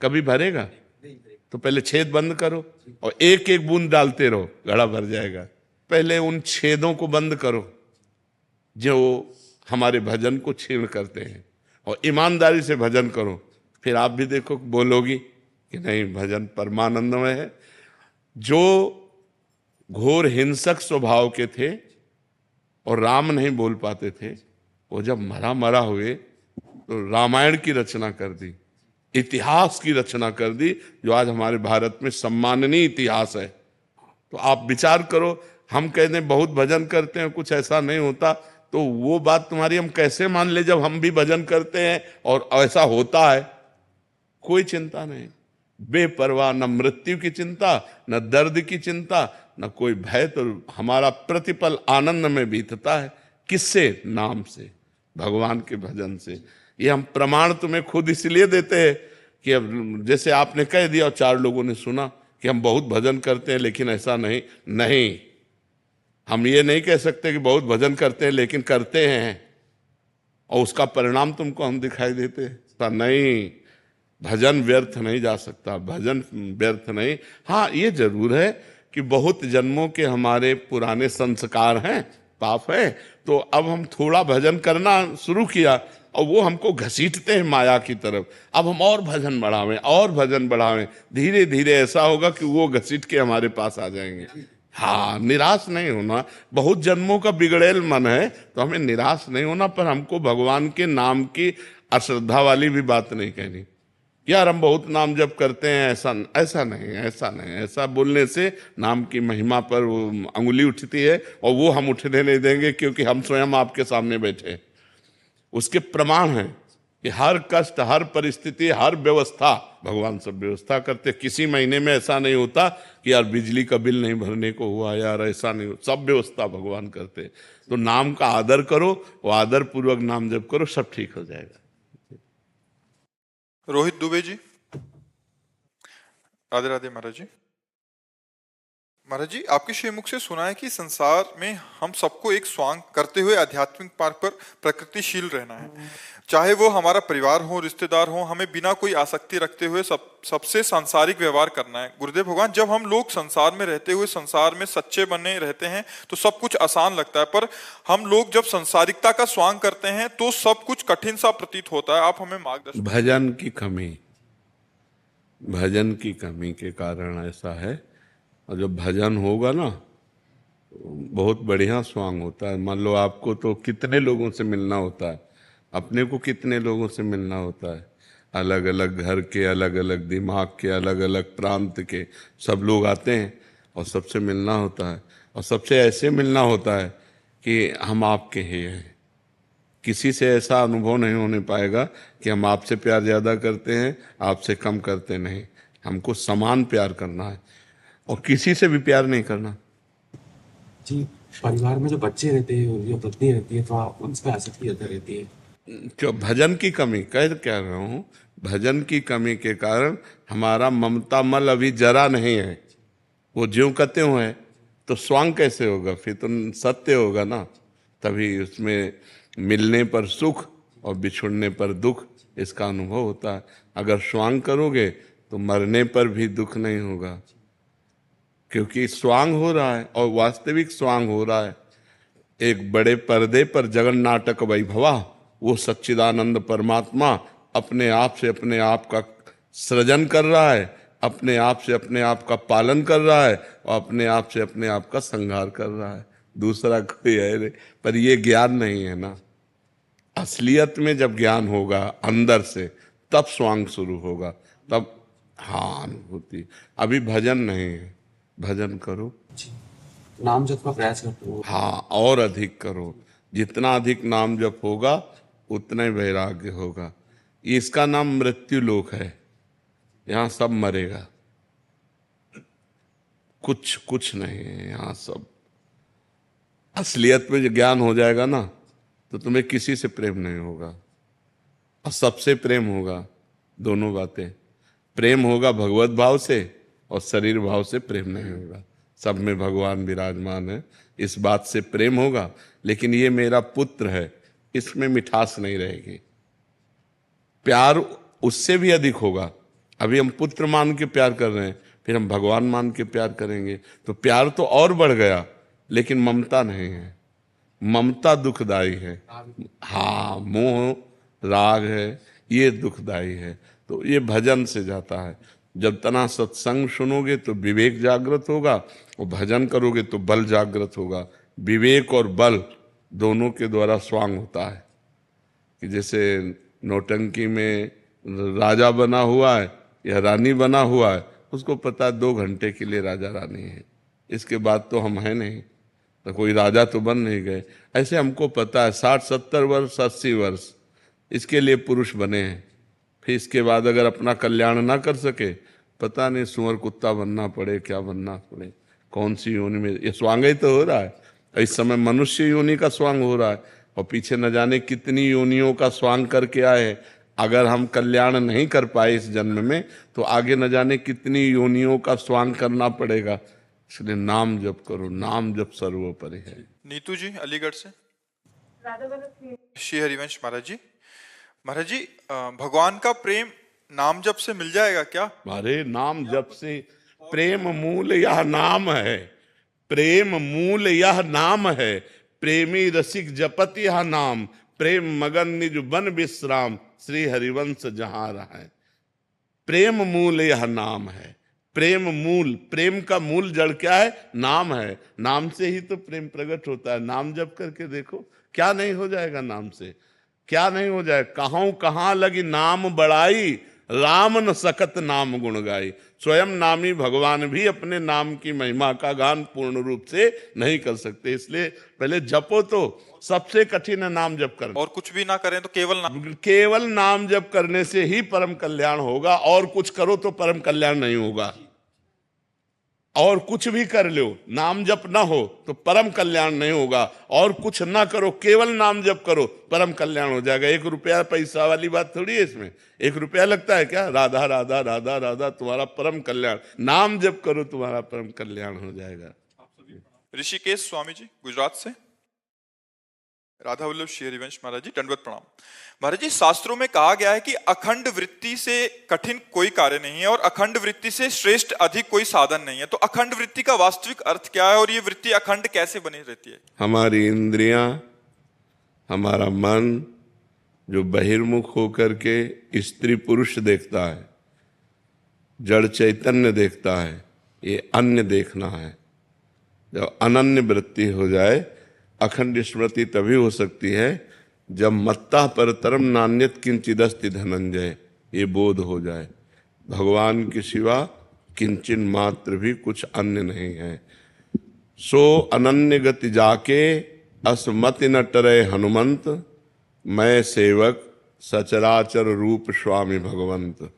कभी भरेगा? तो पहले छेद बंद करो और एक एक बूंद डालते रहो, घड़ा भर जाएगा। पहले उन छेदों को बंद करो जो हमारे भजन को छीण करते हैं, और ईमानदारी से भजन करो। फिर आप भी देखो, बोलोगी कि नहीं भजन परमानंदमय है। जो घोर हिंसक स्वभाव के थे और राम नहीं बोल पाते थे, वो जब मरा हुए तो रामायण की रचना कर दी, इतिहास की रचना कर दी, जो आज हमारे भारत में सम्माननीय इतिहास है। तो आप विचार करो, हम कहते हैं बहुत भजन करते हैं, कुछ ऐसा नहीं होता, तो वो बात तुम्हारी हम कैसे मान ले जब हम भी भजन करते हैं और ऐसा होता है? कोई चिंता नहीं, बेपरवाह, न मृत्यु की चिंता, न दर्द की चिंता, न कोई भय। तो हमारा प्रतिपल आनंद में बीतता है। किससे? नाम से, भगवान के भजन से। ये हम प्रमाण तुम्हें खुद इसलिए देते हैं कि अब जैसे आपने कह दिया और 4 लोगों ने सुना कि हम बहुत भजन करते हैं लेकिन ऐसा नहीं, हम ये नहीं कह सकते कि बहुत भजन करते हैं लेकिन करते हैं और उसका परिणाम तुमको हम दिखाई देते हैं। नहीं, भजन व्यर्थ नहीं जा सकता, भजन व्यर्थ नहीं। हाँ, ये जरूर है कि बहुत जन्मों के हमारे पुराने संस्कार हैं, पाप है, तो अब हम थोड़ा भजन करना शुरू किया और वो हमको घसीटते हैं माया की तरफ। अब हम और भजन बढ़ावें, धीरे धीरे ऐसा होगा कि वो घसीट के हमारे पास आ जाएंगे। हाँ, निराश नहीं होना। बहुत जन्मों का बिगड़ेल मन है तो हमें निराश नहीं होना, पर हमको भगवान के नाम की अश्रद्धा वाली भी बात नहीं कहनी। यार हम बहुत नाम जप करते हैं, ऐसा नहीं। ऐसा बोलने से नाम की महिमा पर वो अंगुली उठती है और वो हम उठने नहीं देंगे, क्योंकि हम स्वयं आपके सामने बैठे हैं। उसके प्रमाण हैं कि हर कष्ट, हर परिस्थिति, हर व्यवस्था भगवान सब व्यवस्था करते। किसी महीने में ऐसा नहीं होता कि यार बिजली का बिल नहीं भरने को हुआ, यार ऐसा नहीं, सब व्यवस्था भगवान करते। तो नाम का आदर करो, वो आदर पूर्वक नाम जप करो, सब ठीक हो जाएगा। रोहित दुबे जी। राधे राधे महाराज जी। महाराज जी, आपके श्रीमुख से सुना है कि संसार में हम सबको एक स्वांग करते हुए आध्यात्मिक मार्ग पर प्रकृतिशील रहना है। चाहे वो हमारा परिवार हो, रिश्तेदार हो, हमें बिना कोई आसक्ति रखते हुए सबसे सांसारिक व्यवहार करना है। गुरुदेव भगवान, जब हम लोग संसार में रहते हुए संसार में सच्चे बने रहते हैं तो सब कुछ आसान लगता है, पर हम लोग जब संसारिकता का स्वांग करते हैं तो सब कुछ कठिन सा प्रतीत होता है। आप हमें मार्गदर्शन। भजन की कमी के कारण ऐसा है। और जब भजन होगा ना तो बहुत बढ़िया स्वांग होता है। मान लो आपको तो कितने लोगों से मिलना होता है, अपने को कितने लोगों से मिलना होता है, अलग अलग घर के, अलग अलग दिमाग के, अलग अलग प्रांत के सब लोग आते हैं और सबसे मिलना होता है। और सबसे ऐसे मिलना होता है कि हम आपके ही हैं। किसी से ऐसा अनुभव नहीं होने पाएगा कि हम आपसे प्यार ज़्यादा करते हैं, आपसे कम करते नहीं। हमको समान प्यार करना है और किसी से भी प्यार नहीं करना। जी, परिवार में जो बच्चे रहते हैं, जो पत्नी रहती है, तो उन पर आसक्ति ज़्यादा रहती है। जो भजन की कमी कह रहा हूँ, भजन की कमी के कारण हमारा ममता मल अभी जरा नहीं है। वो ज्यों कहते हुए तो स्वांग कैसे होगा? फिर तो सत्य होगा ना। तभी उसमें मिलने पर सुख और बिछुड़ने पर दुख, इसका अनुभव होता है। अगर स्वांग करोगे तो मरने पर भी दुख नहीं होगा, क्योंकि स्वांग हो रहा है और वास्तविक स्वांग हो रहा है। एक बड़े पर्दे पर जगन नाटक वैभवा, वो सच्चिदानंद परमात्मा अपने आप से अपने आप का सृजन कर रहा है, अपने आप से अपने आप का पालन कर रहा है और अपने आप से अपने आप का संहार कर रहा है। दूसरा कोई है नहीं। पर ये ज्ञान नहीं है ना। असलियत में जब ज्ञान होगा अंदर से, तब स्वांग शुरू होगा, तब हाँ अनुभूति। अभी भजन नहीं है, भजन करो, नाम जप का प्रयास करते हो। हाँ, और अधिक करो। जितना अधिक नाम जप होगा उतना ही वैराग्य होगा। इसका नाम मृत्यु लोक है, यहाँ सब मरेगा, कुछ नहीं है यहाँ सब। असलियत में जो ज्ञान हो जाएगा ना तो तुम्हें किसी से प्रेम नहीं होगा और सबसे प्रेम होगा। दोनों बातें, प्रेम होगा भगवत भाव से और शरीर भाव से प्रेम नहीं होगा। सब में भगवान विराजमान है, इस बात से प्रेम होगा। लेकिन ये मेरा पुत्र है, इसमें मिठास नहीं रहेगी। प्यार उससे भी अधिक होगा अभी हम पुत्र मान के प्यार कर रहे हैं, फिर हम भगवान मान के प्यार करेंगे, तो प्यार तो और बढ़ गया, लेकिन ममता नहीं है। ममता दुखदाई है, हाँ, मोह राग है, ये दुखदाई है। तो ये भजन से जाता है। जब तना सत्संग सुनोगे तो विवेक जागृत होगा, और भजन करोगे तो बल जागृत होगा। विवेक और बल दोनों के द्वारा स्वांग होता है। कि जैसे नौटंकी में राजा बना हुआ है या रानी बना हुआ है, उसको पता है 2 घंटे के लिए राजा रानी है, इसके बाद तो हम हैं नहीं, तो कोई राजा तो बन नहीं गए। ऐसे हमको पता है 60-70 वर्ष 80 वर्ष इसके लिए पुरुष बने हैं, फिर इसके बाद अगर अपना कल्याण ना कर सके, पता नहीं सुअर कुत्ता बनना पड़े, क्या बनना पड़े, कौन सी योनि में। ये स्वांग ही तो हो रहा है। इस समय मनुष्य योनि का स्वांग हो रहा है, और पीछे न जाने कितनी योनियों का स्वांग करके आए हैं। अगर हम कल्याण नहीं कर पाए इस जन्म में, तो आगे न जाने कितनी योनियों का स्वांग करना पड़ेगा। इसलिए नाम जप करो, नाम जप सर्वोपरि है। नीतू जी अलीगढ़ से। राधा वाला श्री हरिवंश महाराज जी, भगवान का प्रेम नाम जप से मिल जाएगा क्या? अरे नाम जप से, प्रेम मूल यह नाम है, प्रेम मूल यह नाम है, प्रेमी रसिक जपत यह नाम, प्रेम मगन निज बन विश्राम, श्री हरिवंश जहां रहा है। प्रेम मूल यह नाम है। प्रेम मूल, प्रेम का मूल जड़ क्या है? नाम है। नाम से ही तो प्रेम प्रकट होता है। नाम जप करके देखो, क्या नहीं हो जाएगा नाम से, क्या नहीं हो जाए। कहाँ लगी नाम बड़ाई, राम न सकत नाम गुण गाई। स्वयं नामी भगवान भी अपने नाम की महिमा का गान पूर्ण रूप से नहीं कर सकते। इसलिए पहले जपो, तो सबसे कठिन है नाम जप करना। और कुछ भी ना करें तो केवल नाम जप करने से ही परम कल्याण होगा। और कुछ करो तो परम कल्याण नहीं होगा। और कुछ भी कर लो, नाम जप ना हो तो परम कल्याण नहीं होगा। और कुछ ना करो, केवल नाम जप करो, परम कल्याण हो जाएगा। 1 रुपया पैसा वाली बात थोड़ी है इसमें। 1 रुपया लगता है क्या? राधा राधा राधा राधा, तुम्हारा परम कल्याण। नाम जप करो, तुम्हारा परम कल्याण हो जाएगा। ऋषिकेश स्वामी जी गुजरात से। राधा वल्लभ श्री हरिवंश महाराज जी, दंडवत प्रणाम। महाराज जी, शास्त्रों में कहा गया है कि अखंड वृत्ति से कठिन कोई कार्य नहीं है और अखंड वृत्ति से श्रेष्ठ अधिक कोई साधन नहीं है। तो अखंड वृत्ति का वास्तविक अर्थ क्या है और ये वृत्ति अखंड कैसे बनी रहती है? हमारी इंद्रियां, हमारा मन जो बहिर्मुख होकर के स्त्री पुरुष देखता है, जड़ चैतन्य देखता है, ये अन्य देखना है। जब अनन्य वृत्ति हो जाए, अखंड स्मृति तभी हो सकती है जब मत्ता परतरम नान्यत किंचिदस्ति धनंजय, ये बोध हो जाए भगवान के सिवा किंचिन मात्र भी कुछ अन्य नहीं है। सो अनन्य गति जाके असमति न टरे हनुमंत, मैं सेवक सचराचर रूप स्वामी भगवंत।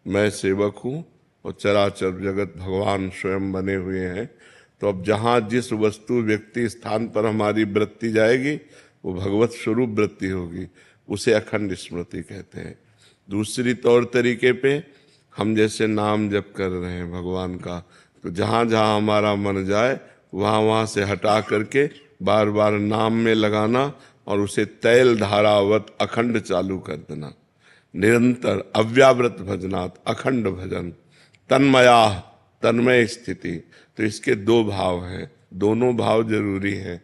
मैं सेवक हूँ और चराचर जगत भगवान स्वयं बने हुए हैं। तो अब जहाँ जिस वस्तु व्यक्ति स्थान पर हमारी वृत्ति जाएगी, वो भगवत स्वरूप वृत्ति होगी, उसे अखंड स्मृति कहते हैं। दूसरी तौर तरीके पे हम जैसे नाम जप कर रहे हैं भगवान का, तो जहाँ जहाँ हमारा मन जाए वहाँ वहाँ से हटा करके बार बार नाम में लगाना और उसे तैल धारावत अखंड चालू कर देना। निरंतर अव्यावृत भजनात्, अखंड भजन। तन्मया, तन्मय स्थिति। तो इसके 2 भाव हैं, दोनों भाव जरूरी हैं।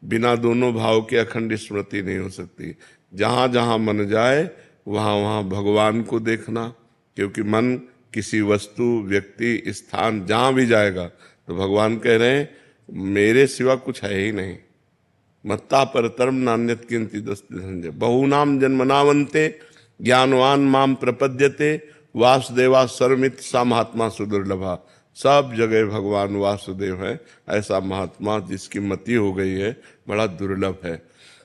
बिना दोनों भाव के अखंड स्मृति नहीं हो सकती। जहाँ जहाँ मन जाए वहाँ वहाँ भगवान को देखना, क्योंकि मन किसी वस्तु, व्यक्ति, स्थान जहाँ भी जाएगा तो भगवान कह रहे हैं मेरे सिवा कुछ है ही नहीं। मत्ता परतरम नान्यत किंचिदस्ति धनंजय। बहुनाम जन्मनावन्ते ज्ञानवान माम प्रपद्यते, वासुदेवा सर्वमित सा महात्मा सुदुर्लभा। सब जगह भगवान वासुदेव है। ऐसा महात्मा जिसकी मति हो गई है, बड़ा दुर्लभ है।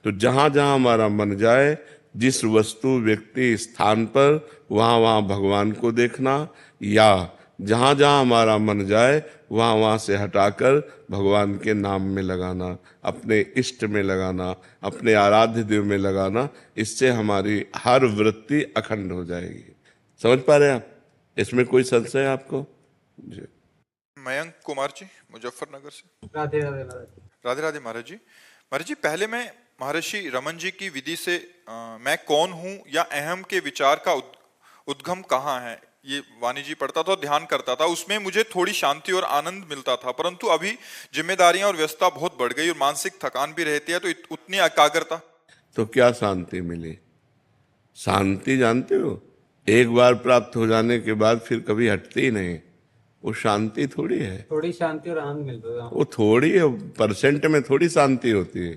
तो जहाँ जहाँ हमारा मन जाए, जिस वस्तु, व्यक्ति, स्थान पर, वहाँ वहाँ भगवान को देखना, या जहाँ जहाँ हमारा मन जाए वहाँ वहाँ से हटाकर भगवान के नाम में लगाना, अपने इष्ट में लगाना, अपने आराध्य देव में लगाना। इससे हमारी हर वृत्ति अखंड हो जाएगी। समझ पा रहे हैं आप? इसमें कोई संशय है आपको? जी। मयंक कुमार जी मुजफ्फरनगर से। राधे राधे राधे राधे महाराज जी। महाराज जी, पहले मैं महर्षि रमन जी की विधि से मैं कौन हूँ या अहम के विचार का उद्गम कहाँ है, ये वाणी जी पढ़ता था और ध्यान करता था, उसमें मुझे थोड़ी शांति और आनंद मिलता था, परंतु अभी जिम्मेदारियां और व्यस्तता बहुत बढ़ गई और मानसिक थकान भी रहती है, तो उतनी एकाग्रता। तो क्या शांति मिली? शांति जानते हो, एक बार प्राप्त हो जाने के बाद फिर कभी हटती ही नहीं। वो शांति थोड़ी है, थोड़ी शांति और आनंद मिलता था। वो थोड़ी है, परसेंट में थोड़ी शांति होती है।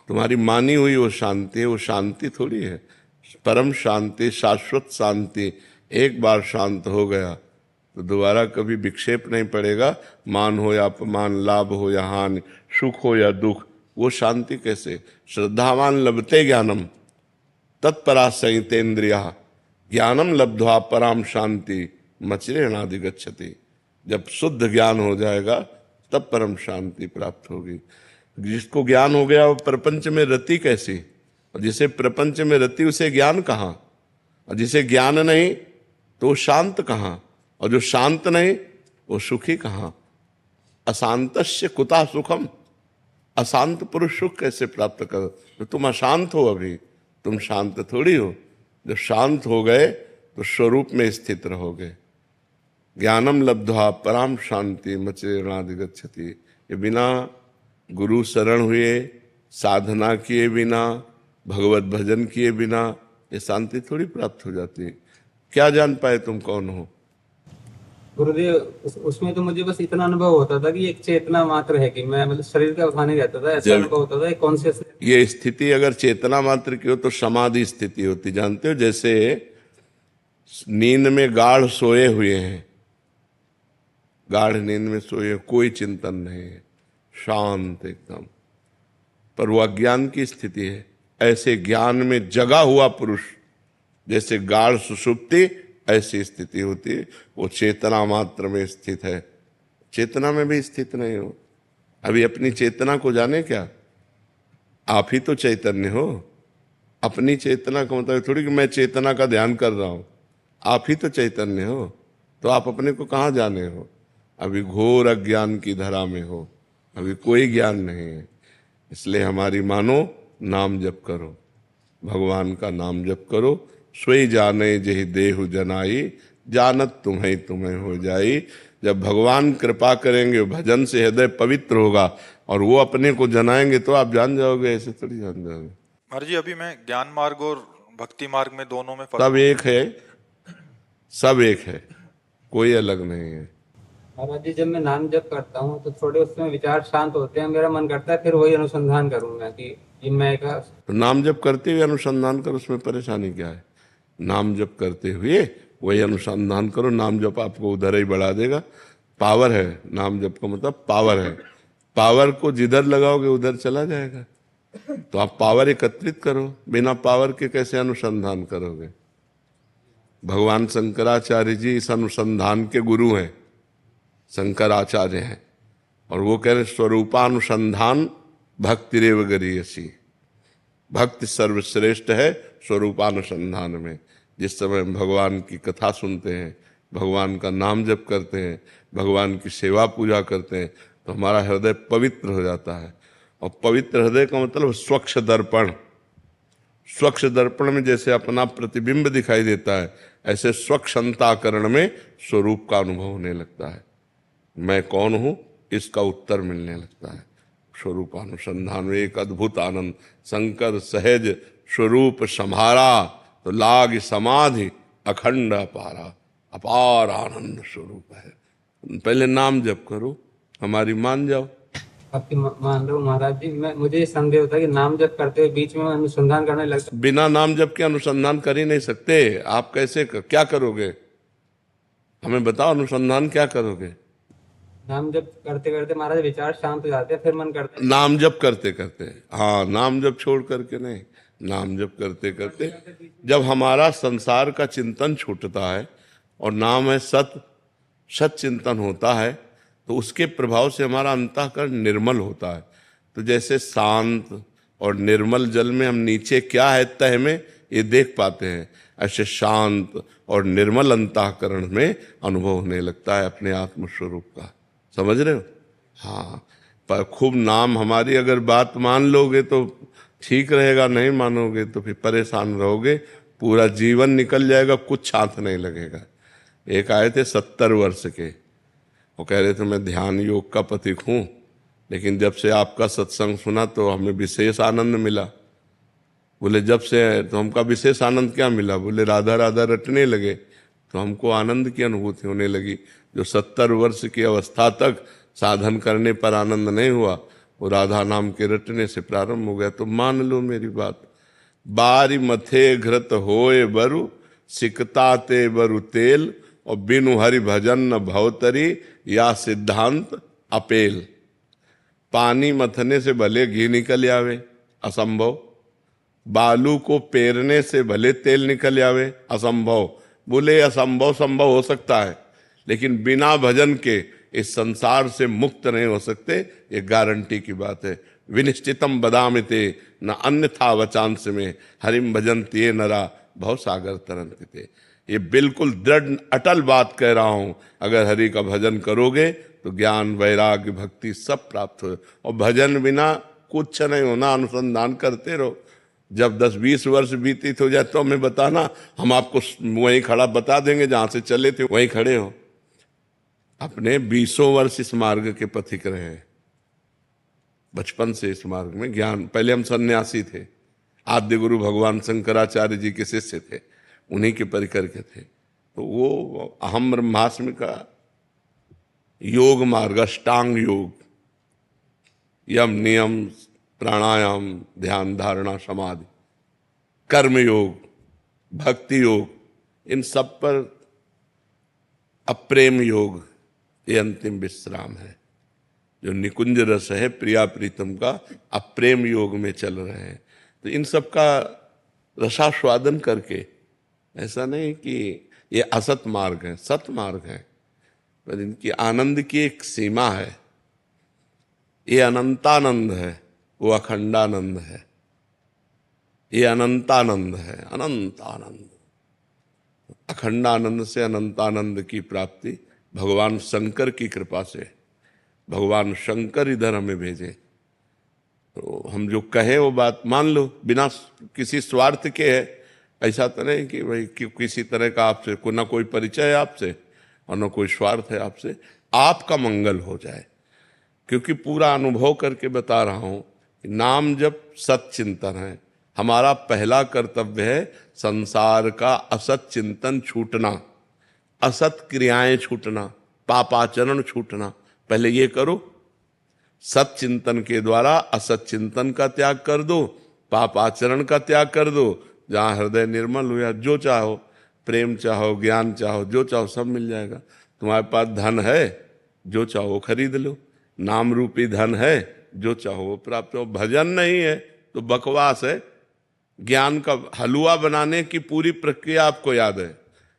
तुम्हारी मानी हुई वो शांति है, वो शांति थोड़ी है। परम शांति, शाश्वत शांति, एक बार शांत हो गया तो दोबारा कभी विक्षेप नहीं पड़ेगा। मान हो या अपमान, लाभ हो या हानि, सुख हो या दुख, वो शांति कैसे? श्रद्धावान लभते ज्ञानम तत्परा संयतेन्द्रिया, ज्ञानम लब्ध्वा पराम शांति मचिरेणाधिगच्छति। जब शुद्ध ज्ञान हो जाएगा तब परम शांति प्राप्त होगी। जिसको ज्ञान हो गया वो प्रपंच में रति कैसी? और जिसे प्रपंच में रति उसे ज्ञान कहाँ? और जिसे ज्ञान नहीं तो शांत कहाँ? और जो शांत नहीं वो सुखी कहाँ? अशांतस्य कुता सुखम, अशांत पुरुष सुख कैसे प्राप्त कर? तो तुम अशांत हो, अभी तुम शांत थोड़ी हो। जब शांत हो गए तो स्वरूप में स्थित रहोगे। ज्ञानम लब्ध्वा पराम शांति मचिरेणाधिगच्छति। ये बिना गुरु शरण हुए, साधना किए बिना, भगवत भजन किए बिना ये शांति थोड़ी प्राप्त हो जाती है। क्या जान पाए तुम कौन हो? गुरुदेव, उसमें तो मुझे बस इतना अनुभव होता था कि एक चेतना मात्र है, कि मैं मतलब शरीर का उठा नहीं रहता था, ऐसा अनुभव होता था। कॉन्शियस ये स्थिति अगर चेतना मात्र की हो तो समाधि स्थिति होती। जानते हो, जैसे नींद में गाढ़ सोए हुए हैं, गाढ़ नींद में सोए, कोई चिंतन नहीं है, शांत एकदम, पर वो अज्ञान की स्थिति है। ऐसे ज्ञान में जगा हुआ पुरुष, जैसे गाढ़ सुषुप्ति ऐसी स्थिति होती है, वो चेतना मात्र में स्थित है। चेतना में भी स्थित नहीं हो। अभी अपनी चेतना को जाने क्या? आप ही तो चैतन्य हो। अपनी चेतना का मतलब थोड़ी कि मैं चेतना का ध्यान कर रहा हूं। आप ही तो चैतन्य हो, तो आप अपने को कहाँ जाने हो? अभी घोर अज्ञान की धरा में हो, अभी कोई ज्ञान नहीं है। इसलिए हमारी मानो, नाम जप करो, भगवान का नाम जप करो। सोई जाने जहि देहु जनाई, जानत तुम्हें तुम्हें हो जाई। जब भगवान कृपा करेंगे, भजन से हृदय पवित्र होगा और वो अपने को जनाएंगे तो आप जान जाओगे, ऐसे थोड़ी जान जाओगे। महाराज जी, अभी मैं ज्ञान मार्ग और भक्ति मार्ग में दोनों में सब एक है, सब एक है, कोई अलग नहीं है। महाराज जी, जब मैं नाम जप करता हूँ तो थोड़े उसमें विचार शांत होते हैं, मेरा मन करता है फिर वही अनुसंधान करूँ मैं कि ये मैं का। तो नाम जप करते हुए अनुसंधान करो, उसमें परेशानी क्या है? नाम जप करते हुए वही अनुसंधान करो। नाम जप आपको उधर ही बढ़ा देगा। पावर है, नाम जप का मतलब पावर है। पावर को जिधर लगाओगे उधर चला जाएगा। तो आप पावर एकत्रित करो, बिना पावर के कैसे अनुसंधान करोगे? भगवान शंकराचार्य जी इस अनुसंधान के गुरु हैं, शंकराचार्य हैं, और वो कह रहे स्वरूपानुसंधान भक्तिरेव गरीयसी। भक्ति सर्वश्रेष्ठ है स्वरूपानुसंधान में। जिस समय भगवान की कथा सुनते हैं, भगवान का नाम जप करते हैं, भगवान की सेवा पूजा करते हैं, तो हमारा हृदय पवित्र हो जाता है। और पवित्र हृदय का मतलब स्वच्छ दर्पण। स्वच्छ दर्पण में जैसे अपना प्रतिबिंब दिखाई देता है, ऐसे स्वच्छ अंतःकरण में स्वरूप का अनुभव होने लगता है। मैं कौन हूं इसका उत्तर मिलने लगता है। स्वरूपानुसंधान में एक अद्भुत आनंद। शंकर सहज स्वरूप संहारा, तो लाग समाधि अखंड अपारा। अपार आनंद स्वरूप है। पहले नाम जप करो, हमारी मान जाओ। आपकी मान लो महाराज जी। मुझे ये संदेह होता है कि नाम जप करते हुए बीच में अनुसंधान करने लगता। बिना नाम जप के अनुसंधान कर ही नहीं सकते। आप कैसे क्या करोगे? हमें बताओ, अनुसंधान क्या करोगे? नाम जप करते करते महाराज विचार शांत हो जाते हैं, फिर मन करता है। नाम जप करते करते, हाँ, नाम जप छोड़ करके नहीं, नाम जप करते करते जब हमारा संसार का चिंतन छूटता है और नाम है सत, सत चिंतन होता है, तो उसके प्रभाव से हमारा अंतःकरण निर्मल होता है। तो जैसे शांत और निर्मल जल में हम नीचे क्या है तह में ये देख पाते हैं, ऐसे शांत और निर्मल अंतःकरण में अनुभव होने लगता है अपने आत्मस्वरूप का। समझ रहे हो? हाँ, पर खूब नाम हमारी अगर बात मान लोगे तो ठीक रहेगा, नहीं मानोगे तो फिर परेशान रहोगे। पूरा जीवन निकल जाएगा, कुछ हाथ नहीं लगेगा। एक आए थे 70 वर्ष के, वो कह रहे थे मैं ध्यान योग का पथिक हूँ, लेकिन जब से आपका सत्संग सुना तो हमें विशेष आनंद मिला। बोले जब से, तो हमका विशेष आनंद क्या मिला? बोले राधा राधा रटने लगे तो हमको आनंद की अनुभूति होने लगी। जो 70 वर्ष की अवस्था तक साधन करने पर आनंद नहीं हुआ, वो राधा नाम के रटने से प्रारंभ हो गया। तो मान लो मेरी बात, बारी मथे घृत होए बरु, सिकता ते बरु तेल, और बिनु हरि भजन न भवतरी, या सिद्धांत अपेल। पानी मथने से भले घी निकल आवे, असंभव। बालू को पेरने से भले तेल निकल आवे, असंभव। बोले असंभव संभव हो सकता है, लेकिन बिना भजन के इस संसार से मुक्त नहीं हो सकते, ये गारंटी की बात है। विनिश्चितम बदामिते न अन्यथा वचांस में, हरिम भजन्ति ये नरा भव सागर तरंते। ये बिल्कुल दृढ़ अटल बात कह रहा हूं। अगर हरि का भजन करोगे तो ज्ञान वैराग्य भक्ति सब प्राप्त हो, और भजन बिना कुछ नहीं होना। अनुसंधान करते रहो। जब 10-20 वर्ष बीतित हो जाए तो हमें बताना, हम आपको वहीं खड़ा बता देंगे, जहां से चले थे वहीं खड़े हो। अपने 20 वर्ष इस मार्ग के पथिक रहे हैं, बचपन से इस मार्ग में ज्ञान। पहले हम सन्यासी थे, आद्य गुरु भगवान शंकराचार्य जी के शिष्य थे, उन्हीं के परिकर के थे। तो वो अहम ब्रह्मास्मि का योग मार्ग, अष्टांग योग, यम नियम प्राणायाम ध्यान धारणा समाधि, कर्म योग, भक्ति योग, इन सब पर अप्रेम योग ये अंतिम विश्राम है। जो निकुंज रस है प्रिया प्रीतम का, अप्रेम योग में चल रहे हैं। तो इन सब का रसास्वादन करके, ऐसा नहीं कि ये असत मार्ग है, सत मार्ग है, पर इनकी आनंद की एक सीमा है। ये अनंतानंद है, वो अखंडानंद है। ये अनंतानंद है, अनंतानंद। अखंडानंद से अनंतानंद की प्राप्ति भगवान शंकर की कृपा से, भगवान शंकर इधर हमें भेजे। तो हम जो कहें वो बात मान लो, बिना किसी स्वार्थ के है। ऐसा तो नहीं कि भाई किसी तरह का आपसे ना कोई परिचय है आपसे और ना कोई स्वार्थ है आपसे। आपका मंगल हो जाए, क्योंकि पूरा अनुभव करके बता रहा हूं कि नाम जब सत चिंतन है। हमारा पहला कर्तव्य है संसार का असत चिंतन छूटना, असत क्रियाएं छूटना, पापाचरण छूटना। पहले ये करो, सत चिंतन के द्वारा असत चिंतन का त्याग कर दो, पापाचरण का त्याग कर दो। जहां हृदय निर्मल हुआ, जो चाहो, प्रेम चाहो, ज्ञान चाहो, जो चाहो सब मिल जाएगा। तुम्हारे पास धन है, जो चाहो वो खरीद लो। नाम रूपी धन है, जो चाहो वो प्राप्त हो। भजन नहीं है तो बकवास है। ज्ञान का हलवा बनाने की पूरी प्रक्रिया आपको याद है,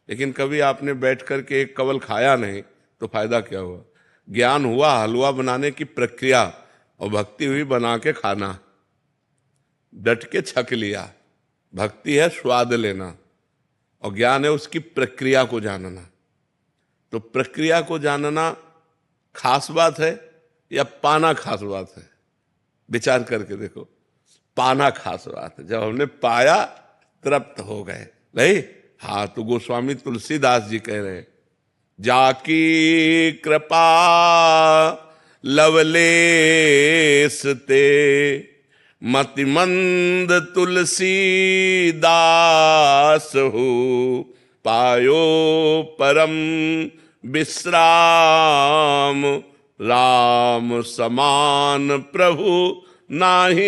लेकिन कभी आपने बैठ करके एक कवल खाया नहीं, तो फायदा क्या हुआ? ज्ञान हुआ हलवा बनाने की प्रक्रिया, और भक्ति हुई बना के खाना, डट के छक लिया। भक्ति है स्वाद लेना, और ज्ञान है उसकी प्रक्रिया को जानना। तो प्रक्रिया को जानना खास बात है या पाना खास बात है? विचार करके देखो। पाना खास बात है। जब हमने पाया तृप्त हो गए। नहीं, हाँ, तो गोस्वामी तुलसीदास जी कह रहे हैं, जाकी कृपा लवलेस ते, मतिमंद तुलसी दास हो, पायो परम विश्राम, राम समान प्रभु नाही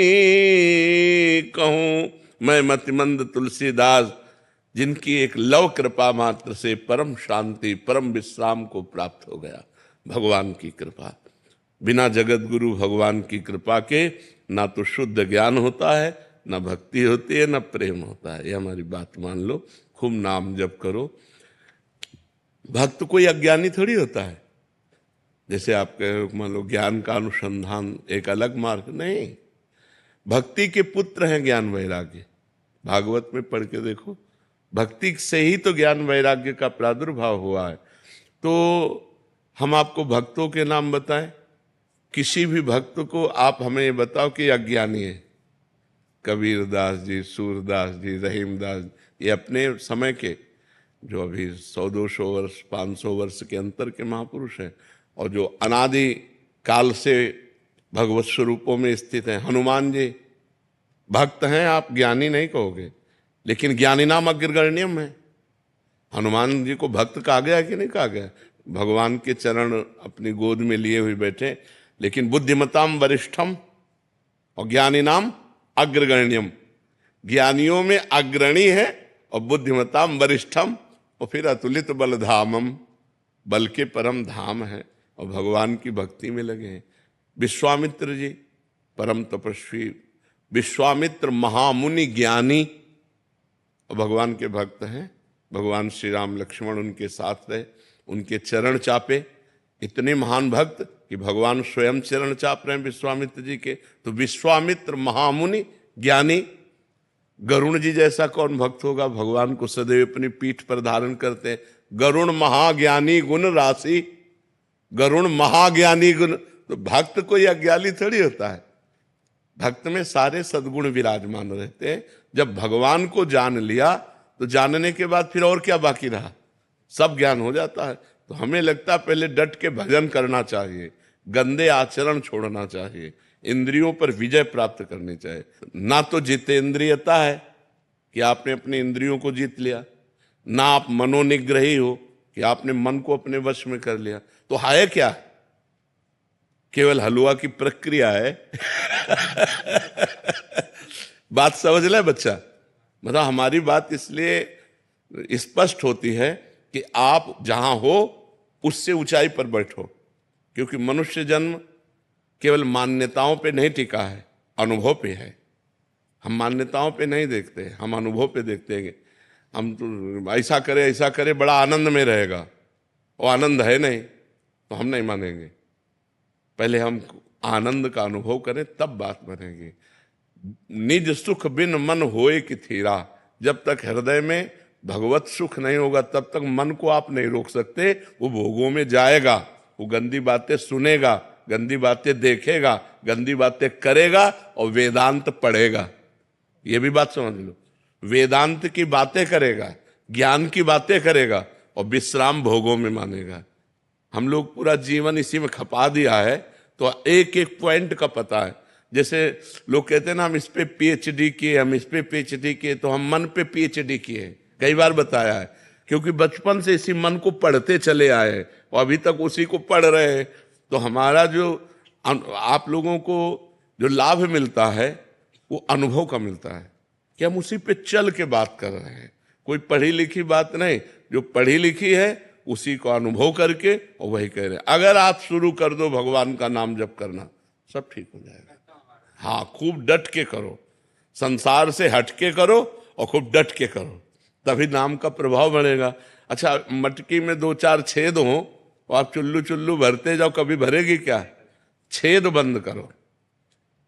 कहूं। मैं मतिमंद तुलसीदास, जिनकी एक लव कृपा मात्र से परम शांति परम विश्राम को प्राप्त हो गया। भगवान की कृपा, बिना जगत गुरु भगवान की कृपा के ना तो शुद्ध ज्ञान होता है, ना भक्ति होती है, ना प्रेम होता है। ये हमारी बात मान लो। खूब नाम जप करो। भक्त कोई अज्ञानी थोड़ी होता है। जैसे आप कहे मान लो ज्ञान का अनुसंधान एक अलग मार्ग नहीं। भक्ति के पुत्र हैं ज्ञान वैराग्य। भागवत में पढ़ के देखो, भक्ति से ही तो ज्ञान वैराग्य का प्रादुर्भाव हुआ है। तो हम आपको भक्तों के नाम बताएं। किसी भी भक्त को आप हमें ये बताओ कि अज्ञानी है। कबीरदास जी, सूरदास जी, रहीमदास, ये अपने समय के जो अभी 100-200 वर्ष 500 वर्ष के अंतर के महापुरुष हैं, और जो अनादि काल से भगवत स्वरूपों में स्थित हैं। हनुमान जी भक्त हैं, आप ज्ञानी नहीं कहोगे, लेकिन ज्ञानी नाम अग्रगण्यम है। हनुमान जी को भक्त कहा गया कि नहीं कहा गया? भगवान के चरण अपनी गोद में लिए हुए बैठे, लेकिन बुद्धिमताम वरिष्ठम और ज्ञानी नाम अग्रगण्यम। ज्ञानियों में अग्रणी है और बुद्धिमताम वरिष्ठम, और फिर अतुलित बलधामम, बल के परम धाम है, और भगवान की भक्ति में लगे हैं। विश्वामित्र जी परम तपस्वी, विश्वामित्र महामुनि ज्ञानी और भगवान के भक्त हैं। भगवान श्री राम लक्ष्मण उनके साथ रहे, उनके चरण चापे। इतने महान भक्त कि भगवान स्वयं चरण चाप रहे हैं विश्वामित्र जी के। तो विश्वामित्र महामुनि ज्ञानी, गरुण जी जैसा कौन भक्त होगा? भगवान को सदैव अपनी पीठ पर धारण करते हैं। गरुण महाज्ञानी गुण राशि, गरुण महाज्ञानी गुण। तो भक्त कोई अज्ञानी थोड़ी होता है, भक्त में सारे सद्गुण विराजमान रहते हैं। जब भगवान को जान लिया तो जानने के बाद फिर और क्या बाकी रहा? सब ज्ञान हो जाता है। तो हमें लगता है पहले डट के भजन करना चाहिए, गंदे आचरण छोड़ना चाहिए, इंद्रियों पर विजय प्राप्त करनी चाहिए। ना तो जितेंद्रियता है कि आपने अपनी इंद्रियों को जीत लिया, ना आप मनोनिग्रही हो कि आपने मन को अपने वश में कर लिया। तो है क्या? केवल हलवा की प्रक्रिया है। बात समझ ले बच्चा। मतलब हमारी बात इसलिए स्पष्ट होती है कि आप जहां हो उससे ऊंचाई पर बैठो, क्योंकि मनुष्य जन्म केवल मान्यताओं पे नहीं टिका है, अनुभव पे है। हम मान्यताओं पे नहीं देखते, हम अनुभव पे देखते हैं। हम तो ऐसा करे बड़ा आनंद में रहेगा, वो आनंद है नहीं तो हम नहीं मानेंगे। पहले हम आनंद का अनुभव करें तब बात बनेगी। निज सुख बिन मन होए कि थीरा। जब तक हृदय में भगवत सुख नहीं होगा तब तक मन को आप नहीं रोक सकते। वो भोगों में जाएगा, वो गंदी बातें सुनेगा, गंदी बातें देखेगा, गंदी बातें करेगा और वेदांत पढ़ेगा। ये भी बात समझ लो, वेदांत की बातें करेगा, ज्ञान की बातें करेगा और विश्राम भोगों में मानेगा। हम लोग पूरा जीवन इसी में खपा दिया है, तो एक एक पॉइंट का पता है। जैसे लोग कहते हैं ना, हम इस पे पीएचडी किए, हम इस पे पीएचडी किए, तो हम मन पे पीएचडी किए। कई बार बताया है, क्योंकि बचपन से इसी मन को पढ़ते चले आए और अभी तक उसी को पढ़ रहे हैं। तो हमारा जो आप लोगों को जो लाभ मिलता है वो अनुभव का मिलता है कि हम उसी पे चल के बात कर रहे हैं। कोई पढ़ी लिखी बात नहीं, जो पढ़ी लिखी है उसी को अनुभव करके और वही कह रहे हैं। अगर आप शुरू कर दो भगवान का नाम जप करना, सब ठीक हो जाएगा। हाँ, खूब डट के करो, संसार से हट के करो और खूब डट के करो, तभी नाम का प्रभाव बढ़ेगा। अच्छा, मटकी में 2-4 छेद हो और आप चुल्लू चुल्लू भरते जाओ, कभी भरेगी क्या? छेद बंद करो।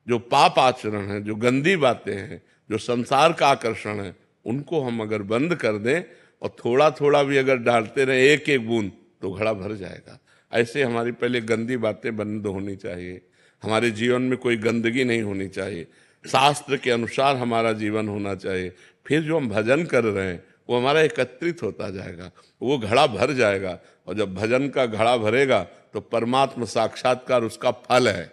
जो पाप आचरण है, जो गंदी बातें हैं, जो संसार का आकर्षण है, उनको हम अगर बंद कर दें और थोड़ा थोड़ा भी अगर डालते रहे, एक एक बूंद, तो घड़ा भर जाएगा। ऐसे हमारी पहले गंदी बातें बंद होनी चाहिए, हमारे जीवन में कोई गंदगी नहीं होनी चाहिए, शास्त्र के अनुसार हमारा जीवन होना चाहिए। फिर जो हम भजन कर रहे हैं वो हमारा एकत्रित होता जाएगा, वो घड़ा भर जाएगा। और जब भजन का घड़ा भरेगा तो परमात्मा साक्षात्कार उसका फल है,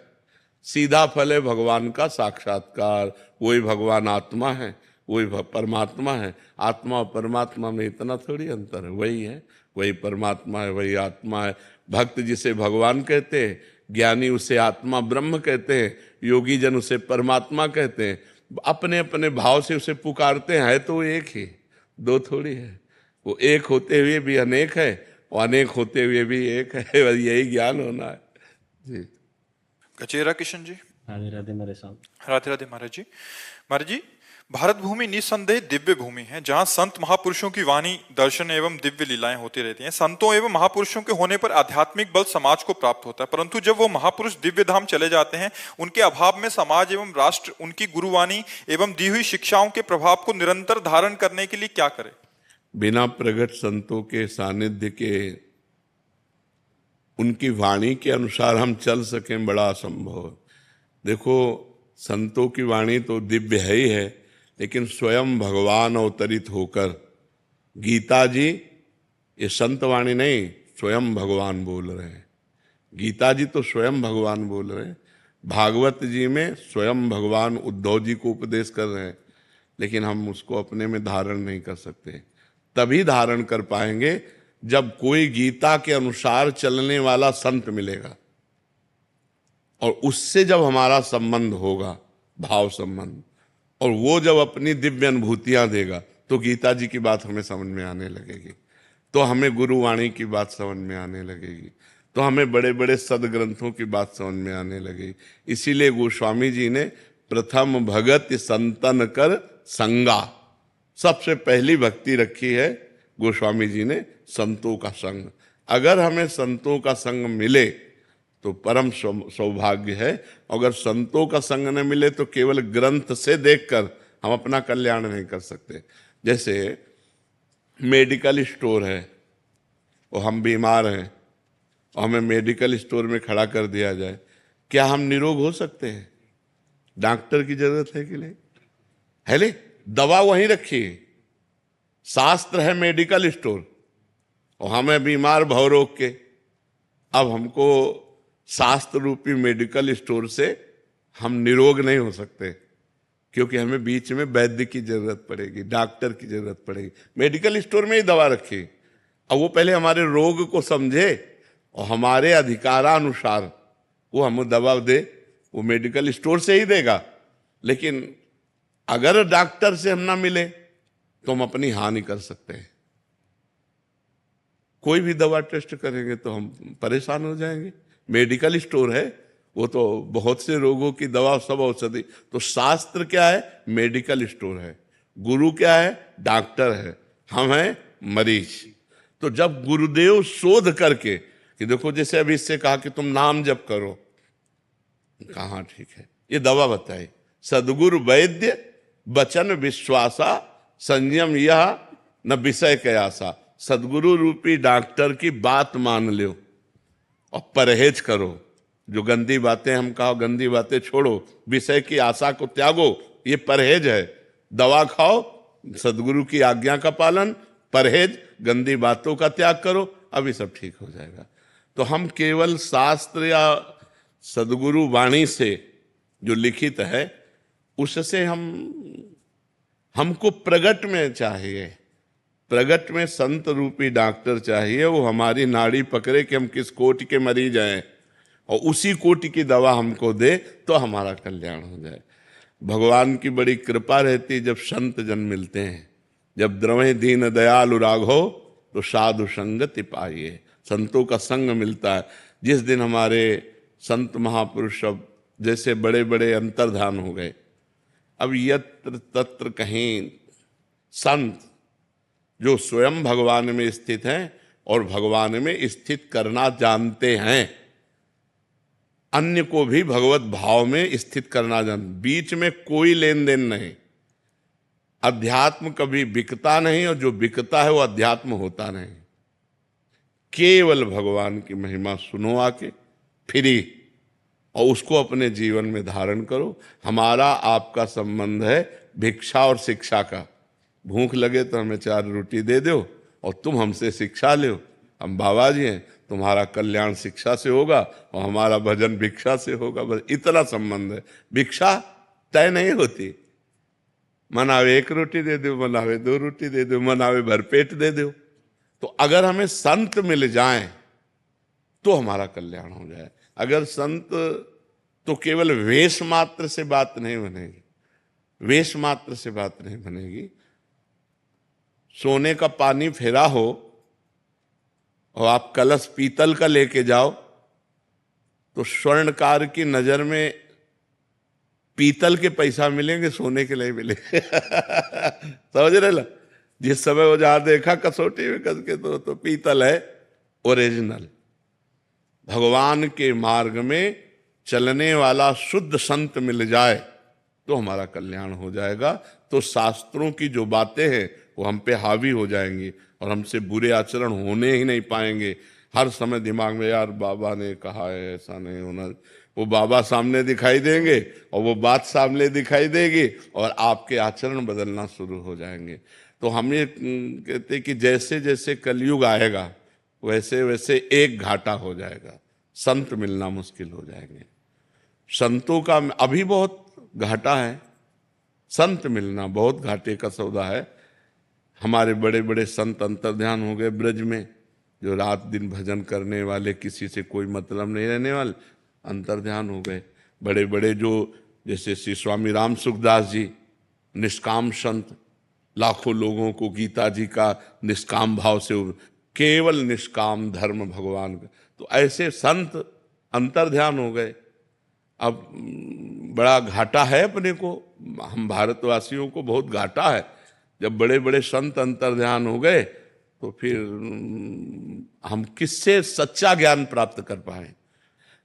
सीधा फल है भगवान का साक्षात्कार। वही भगवान आत्मा है, वही परमात्मा है। आत्मा और परमात्मा में इतना थोड़ी अंतर है, वही है, वही परमात्मा है, वही आत्मा है। भक्त जिसे भगवान कहते हैं, ज्ञानी उसे आत्मा ब्रह्म कहते हैं, योगी जन उसे परमात्मा कहते हैं। अपने अपने भाव से उसे पुकारते हैं, तो वो एक ही, दो थोड़ी है। वो एक होते हुए भी अनेक है और अनेक होते हुए भी एक है। यही ज्ञान होना है जी। गजेरा किशन जी। राधे राधे मेरे साथ। राधे राधे महाराज जी। महाराज जी, भारत भूमि निस्संदेह दिव्य भूमि है, जहां संत महापुरुषों की वाणी, दर्शन एवं दिव्य लीलाएं होती रहती हैं। संतों एवं महापुरुषों के होने पर आध्यात्मिक बल समाज को प्राप्त होता है, परंतु जब वो महापुरुष दिव्य धाम चले जाते हैं, उनके अभाव में समाज एवं राष्ट्र उनकी गुरुवाणी एवं दी हुई शिक्षाओं के प्रभाव को निरंतर धारण करने के लिए क्या करे? बिना प्रगट संतों के सानिध्य के, उनकी वाणी के अनुसार हम चल सकें, बड़ा असंभव है। देखो, संतों की वाणी तो दिव्य है ही है, लेकिन स्वयं भगवान अवतरित होकर, गीता जी ये संतवाणी नहीं, स्वयं भगवान बोल रहे हैं। गीता जी तो स्वयं भगवान बोल रहे हैं, भागवत जी में स्वयं भगवान उद्धव जी को उपदेश कर रहे हैं, लेकिन हम उसको अपने में धारण नहीं कर सकते। तभी धारण कर पाएंगे जब कोई गीता के अनुसार चलने वाला संत मिलेगा, और उससे जब हमारा संबंध होगा, भाव संबंध, और वो जब अपनी दिव्य अनुभूतियां देगा, तो गीता जी की बात हमें समझ में आने लगेगी, तो हमें गुरुवाणी की बात समझ में आने लगेगी, तो हमें बड़े बड़े सदग्रंथों की बात समझ में आने लगेगी। इसीलिए गोस्वामी जी ने प्रथम भगत संतन कर संगा, सबसे पहली भक्ति रखी है गोस्वामी जी ने, संतों का संग। अगर हमें संतों का संग मिले तो परम सौभाग्य है। अगर संतों का संग न मिले तो केवल ग्रंथ से देखकर हम अपना कल्याण नहीं कर सकते। जैसे मेडिकल स्टोर है, और हम बीमार हैं और हमें मेडिकल स्टोर में खड़ा कर दिया जाए, क्या हम निरोग हो सकते हैं? डॉक्टर की जरूरत है कि नहीं? है ले, दवा वहीं रखिए, शास्त्र है मेडिकल स्टोर, और हमें बीमार भवरोग के, अब हमको शास्त्र रूपी मेडिकल स्टोर से हम निरोग नहीं हो सकते, क्योंकि हमें बीच में वैद्य की जरूरत पड़ेगी, डॉक्टर की जरूरत पड़ेगी। मेडिकल स्टोर में ही दवा रखी, अब वो पहले हमारे रोग को समझे और हमारे अधिकारानुसार वो हमें दवा दे, वो मेडिकल स्टोर से ही देगा। लेकिन अगर डॉक्टर से हम ना मिले तो हम अपनी हानि कर सकते हैं। कोई भी दवा टेस्ट करेंगे तो हम परेशान हो जाएंगे। मेडिकल स्टोर है, वो तो बहुत से रोगों की दवा, सब औषधि। तो शास्त्र क्या है? मेडिकल स्टोर है। गुरु क्या है? डॉक्टर है। हम हैं मरीज। तो जब गुरुदेव शोध करके कि देखो, जैसे अभी इससे कहा कि तुम नाम जप करो, कहाँ ठीक है, ये दवा बताई, सदगुरु वैद्य वचन विश्वासा संयम यह न विषय कयासा। सदगुरु रूपी डॉक्टर की बात मान लो और परहेज करो। जो गंदी बातें हम कहो, गंदी बातें छोड़ो, विषय की आशा को त्यागो, ये परहेज है। दवा खाओ, सदगुरु की आज्ञा का पालन, परहेज, गंदी बातों का त्याग करो, अभी सब ठीक हो जाएगा। तो हम केवल शास्त्र या सदगुरु वाणी से जो लिखित है उससे हमको प्रगट में चाहिए, प्रगट में संत रूपी डॉक्टर चाहिए। वो हमारी नाड़ी पकड़े कि हम किस कोटि के मरीज हैं और उसी कोटि की दवा हमको दे तो हमारा कल्याण हो जाए। भगवान की बड़ी कृपा रहती जब संत जन मिलते हैं। जब द्रवे दीन दयालु राघो तो साधु संगति पाइए। संतों का संग मिलता है। जिस दिन हमारे संत महापुरुष सब जैसे बड़े बड़े अंतर्धान हो गए, अब यत्र तत्र कहीं संत जो स्वयं भगवान में स्थित हैं और भगवान में स्थित करना जानते हैं, अन्य को भी भगवत भाव में स्थित करना जानते, बीच में कोई लेन देन नहीं। अध्यात्म कभी बिकता नहीं और जो बिकता है वो अध्यात्म होता नहीं। केवल भगवान की महिमा सुनो आके फ्री, और उसको अपने जीवन में धारण करो। हमारा आपका संबंध है भिक्षा और शिक्षा का। भूख लगे तो हमें 4 रोटी दे दो और तुम हमसे शिक्षा लो। हम बाबा जी हैं, तुम्हारा कल्याण शिक्षा से होगा और हमारा भजन भिक्षा से होगा। बस इतना संबंध है। भिक्षा तय नहीं होती। मनावे 1 रोटी दे दो, मनावे 2 रोटी दे दो, मनावे भरपेट दे दो। तो अगर हमें संत मिल जाएं तो हमारा कल्याण हो जाए। अगर संत तो केवल वेश मात्र से बात नहीं बनेगी, वेश मात्र से बात नहीं बनेगी। सोने का पानी फेरा हो और आप कलश पीतल का लेके जाओ तो स्वर्णकार की नजर में पीतल के पैसा मिलेंगे, सोने के नहीं मिलेंगे। समझ रहे ला? जिस समय वो जहां देखा कसौटी में कस के तो पीतल है ओरिजिनल। भगवान के मार्ग में चलने वाला शुद्ध संत मिल जाए तो हमारा कल्याण हो जाएगा। तो शास्त्रों की जो बातें हैं वो हम पे हावी हो जाएंगी और हमसे बुरे आचरण होने ही नहीं पाएंगे। हर समय दिमाग में यार बाबा ने कहा है, ऐसा नहीं होना। वो बाबा सामने दिखाई देंगे और वो बात सामने दिखाई देगी और आपके आचरण बदलना शुरू हो जाएंगे। तो हम ये कहते हैं कि जैसे जैसे कलयुग आएगा वैसे वैसे एक घाटा हो जाएगा, संत मिलना मुश्किल हो जाएंगे। संतों का अभी बहुत घाटा है, संत मिलना बहुत घाटे का सौदा है। हमारे बड़े बड़े संत अंतर्ध्यान हो गए ब्रज में, जो रात दिन भजन करने वाले, किसी से कोई मतलब नहीं रहने वाले, अंतर्ध्यान हो गए। बड़े बड़े जो जैसे श्री स्वामी राम सुखदास जी, निष्काम संत, लाखों लोगों को गीता जी का निष्काम भाव से, केवल निष्काम धर्म भगवान का, तो ऐसे संत अंतर्ध्यान हो गए। अब बड़ा घाटा है अपने को, हम भारतवासियों को बहुत घाटा है। जब बड़े बड़े संत अंतर्ध्यान हो गए तो फिर हम किससे सच्चा ज्ञान प्राप्त कर पाए।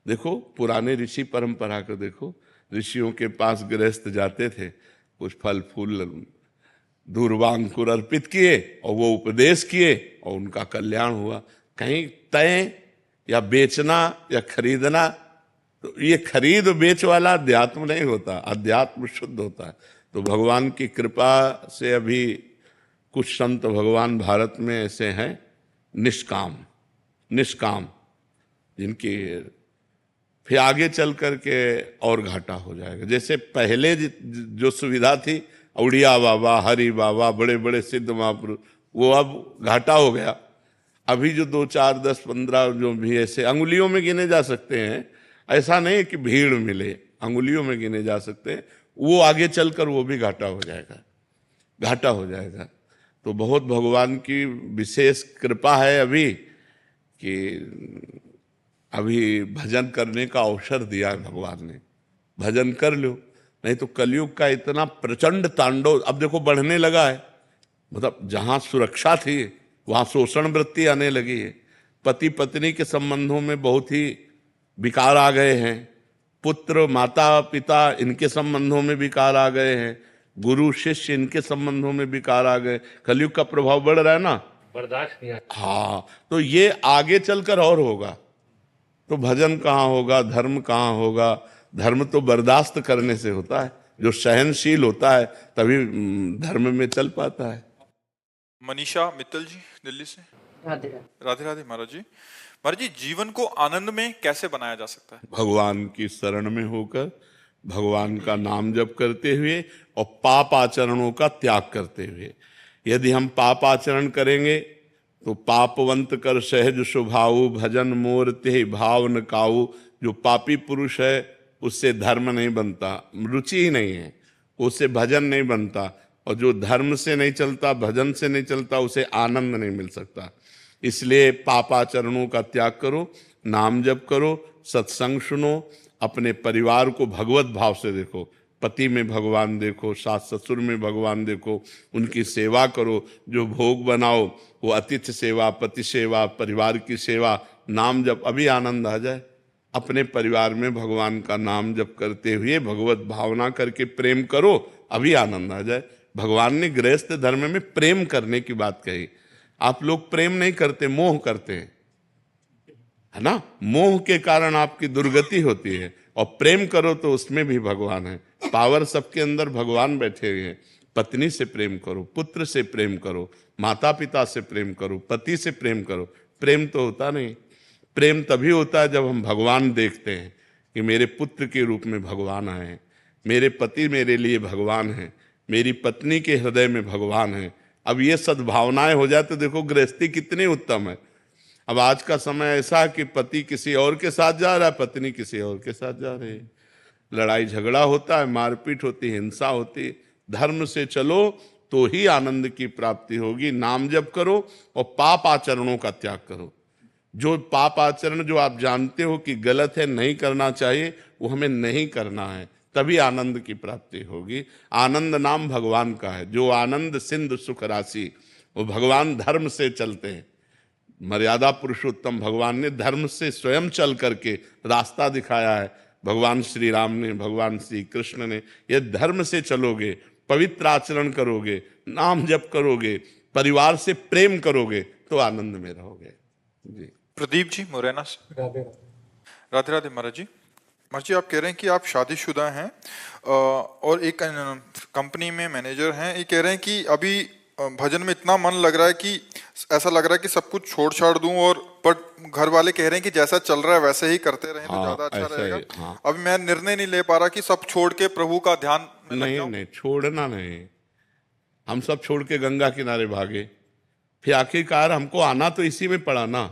देखो पुराने ऋषि परंपरा को देखो, ऋषियों के पास गृहस्थ जाते थे, कुछ फल फूल दूर्वांकुर अर्पित किए और वो उपदेश किए और उनका कल्याण हुआ। कहीं तय या बेचना या खरीदना, तो ये खरीद बेच वाला अध्यात्म नहीं होता, अध्यात्म शुद्ध होता है। तो भगवान की कृपा से अभी कुछ संत भगवान भारत में ऐसे हैं निष्काम, निष्काम, जिनकी फिर आगे चल करके और घाटा हो जाएगा। जैसे पहले जो सुविधा थी, उड़िया बाबा, हरि बाबा, बड़े बड़े सिद्ध महापुरुष, वो अब घाटा हो गया। अभी जो 2, 4, 10, 15 जो भी ऐसे अंगुलियों में गिने जा सकते हैं, ऐसा नहीं कि भीड़ मिले, अंगुलियों में गिने जा सकते हैं, वो आगे चलकर वो भी घाटा हो जाएगा, घाटा हो जाएगा। तो बहुत भगवान की विशेष कृपा है अभी कि अभी भजन करने का अवसर दिया है भगवान ने, भजन कर लो। नहीं तो कलयुग का इतना प्रचंड तांडव अब देखो बढ़ने लगा है। मतलब जहां सुरक्षा थी वहां शोषण वृत्ति आने लगी है। पति पत्नी के संबंधों में बहुत ही विकार आ गए हैं, पुत्र माता पिता इनके संबंधों में विकार आ गए हैं, गुरु शिष्य इनके संबंधों में विकार आ गए। कलयुग का प्रभाव बढ़ रहा है ना, बर्दाश्त नहीं। हाँ, तो ये आगे चलकर और होगा। तो भजन कहाँ होगा, धर्म कहाँ होगा? धर्म तो बर्दाश्त करने से होता है, जो सहनशील होता है तभी धर्म में चल पाता है। मनीषा मित्तल जी दिल्ली से। राधे राधे राधे महाराज जी। महाराज जी, जीवन को आनंद में कैसे बनाया जा सकता है? भगवान की शरण में होकर, भगवान का नाम जप करते हुए और पाप आचरणों का त्याग करते हुए। यदि हम पाप आचरण करेंगे तो पापवंत कर सहज स्वभाव, भजन मोर ते भाव न काऊ। जो पापी पुरुष है उससे धर्म नहीं बनता, रुचि ही नहीं है, उससे भजन नहीं बनता। और जो धर्म से नहीं चलता, भजन से नहीं चलता, उसे आनंद नहीं मिल सकता। इसलिए पापाचरणों का त्याग करो, नाम जप करो, सत्संग सुनो, अपने परिवार को भगवत भाव से देखो, पति में भगवान देखो, सास ससुर में भगवान देखो, उनकी सेवा करो। जो भोग बनाओ वो अतिथि सेवा, पति सेवा, परिवार की सेवा, नाम जप, अभी आनंद आ जाए। अपने परिवार में भगवान का नाम जप करते हुए भगवत भावना करके प्रेम करो, अभी आनंद आ जाए। भगवान ने गृहस्थ धर्म में प्रेम करने की बात कही। आप लोग प्रेम नहीं करते, मोह करते हैं, है ना? मोह के कारण आपकी दुर्गति होती है। और प्रेम करो तो उसमें भी भगवान है। पावर सबके अंदर भगवान बैठे हुए हैं। पत्नी से प्रेम करो, पुत्र से प्रेम करो, माता पिता से प्रेम करो, पति से प्रेम करो। प्रेम तो होता नहीं। प्रेम तभी होता है जब हम भगवान देखते हैं कि मेरे पुत्र के रूप में भगवान आए हैं, मेरे पति मेरे लिए भगवान हैं, मेरी पत्नी के हृदय में भगवान है। अब ये सद्भावनाएं हो जाए तो देखो गृहस्थी कितनी उत्तम है। अब आज का समय ऐसा है कि पति किसी और के साथ जा रहा है, पत्नी किसी और के साथ जा रही है, लड़ाई झगड़ा होता है, मारपीट होती है, हिंसा होती है। धर्म से चलो तो ही आनंद की प्राप्ति होगी। नाम जप करो और पाप आचरणों का त्याग करो। जो पाप आचरण जो आप जानते हो कि गलत है, नहीं करना चाहिए, वो हमें नहीं करना है, तभी आनंद की प्राप्ति होगी। आनंद नाम भगवान का है। जो आनंद सिंधु सुख राशि, वो भगवान धर्म से चलते हैं। मर्यादा पुरुषोत्तम भगवान ने धर्म से स्वयं चल करके रास्ता दिखाया है। भगवान श्री राम ने, भगवान श्री कृष्ण ने, ये धर्म से चलोगे, पवित्र आचरण करोगे, नाम जप करोगे, परिवार से प्रेम करोगे तो आनंद में रहोगे। जी। प्रदीप जी मुरैना से। राधे राधे। राधे राधे महाराज जी। महाराज जी, आप कह रहे हैं कि आप शादीशुदा हैं और एक कंपनी में मैनेजर हैं। ये कह रहे हैं कि अभी भजन में इतना मन लग रहा है कि ऐसा लग रहा है कि सब कुछ छोड़ छाड़ दूं, और पर घर वाले कह रहे हैं कि जैसा चल रहा है वैसे ही करते रहें तो ज्यादा अच्छा ऐसा ही, रहेगा। हाँ। अभी मैं निर्णय नहीं ले पा रहा कि सब छोड़ के प्रभु का ध्यान में लग नहीं जाऊं। नहीं, छोड़ना नहीं। हम सब छोड़ के गंगा किनारे भागे, फिर आखिरकार हमको आना तो इसी में पड़ा ना,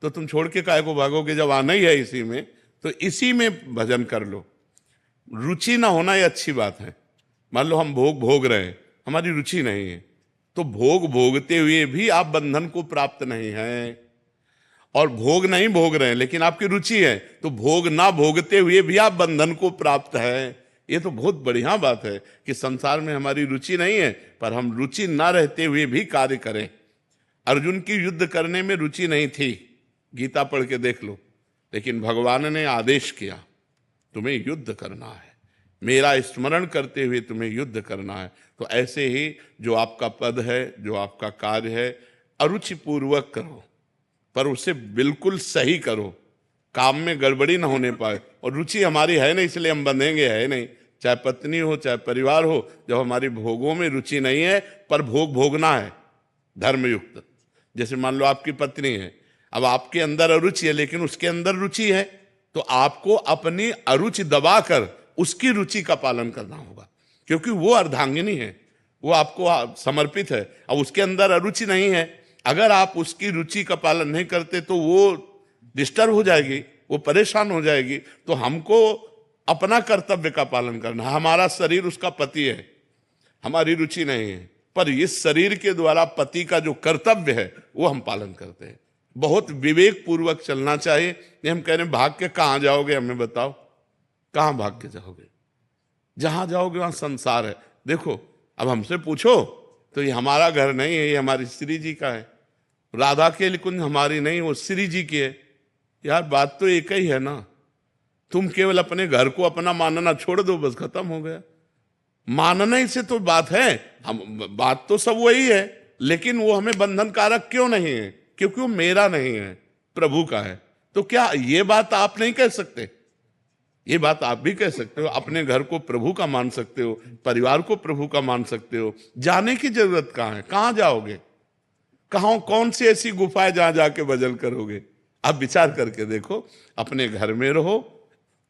तो तुम छोड़ के काहे को भागोगे? जब आना ही है इसी में, तो इसी में भजन कर लो। रुचि ना होना ये अच्छी बात है। मान लो हम भोग भोग रहे हैं, हमारी रुचि नहीं है, तो भोग भोगते हुए भी आप बंधन को प्राप्त नहीं है। और भोग नहीं भोग रहे हैं लेकिन आपकी रुचि है, तो भोग ना भोगते हुए भी आप बंधन को प्राप्त है। ये तो बहुत बढ़िया बात है कि संसार में हमारी रुचि नहीं है, पर हम रुचि ना रहते हुए भी कार्य करें। अर्जुन की युद्ध करने में रुचि नहीं थी, गीता पढ़ के देख लो, लेकिन भगवान ने आदेश किया तुम्हें युद्ध करना है, मेरा स्मरण करते हुए तुम्हें युद्ध करना है। तो ऐसे ही जो आपका पद है, जो आपका कार्य है, अरुचि पूर्वक करो, पर उसे बिल्कुल सही करो, काम में गड़बड़ी ना होने पाए। और रुचि हमारी है नहीं, इसलिए हम बंधेंगे, है नहीं। चाहे पत्नी हो चाहे परिवार हो, जब हमारी भोगों में रुचि नहीं है, पर भोग भोगना है धर्मयुक्त। जैसे मान लो आपकी पत्नी है, अब आपके अंदर अरुचि है लेकिन उसके अंदर रुचि है, तो आपको अपनी अरुचि दबाकर उसकी रुचि का पालन करना होगा, क्योंकि वो अर्धांगिनी है, वो आपको समर्पित है। अब उसके अंदर अरुचि नहीं है, अगर आप उसकी रुचि का पालन नहीं करते तो वो डिस्टर्ब हो जाएगी, वो परेशान हो जाएगी। तो हमको अपना कर्तव्य का पालन करना है। हमारा शरीर उसका पति है, हमारी रुचि नहीं है, पर इस शरीर के द्वारा पति का जो कर्तव्य है वो हम पालन करते हैं। बहुत विवेक पूर्वक चलना चाहिए। ये हम कह रहे हैं भाग के कहाँ जाओगे, हमें बताओ, कहाँ भाग के जाओगे? जहां जाओगे वहां संसार है। देखो, अब हमसे पूछो तो ये हमारा घर नहीं है, ये हमारी श्री जी का है। राधा के कुंज हमारी नहीं, वो श्री जी की है। यार बात तो एक ही है ना, तुम केवल अपने घर को अपना मानना छोड़ दो, बस खत्म हो गया। मानने से तो बात है, हम बात तो सब वही है, लेकिन वो हमें बंधनकारक क्यों नहीं है? क्योंकि वो मेरा नहीं है, प्रभु का है। तो क्या ये बात आप नहीं कह सकते? ये बात आप भी कह सकते हो। अपने घर को प्रभु का मान सकते हो, परिवार को प्रभु का मान सकते हो। जाने की जरूरत कहाँ है? कहाँ जाओगे? कहाँ, कौन सी ऐसी गुफाएं जहां जाके भजन करोगे? आप विचार करके देखो। अपने घर में रहो,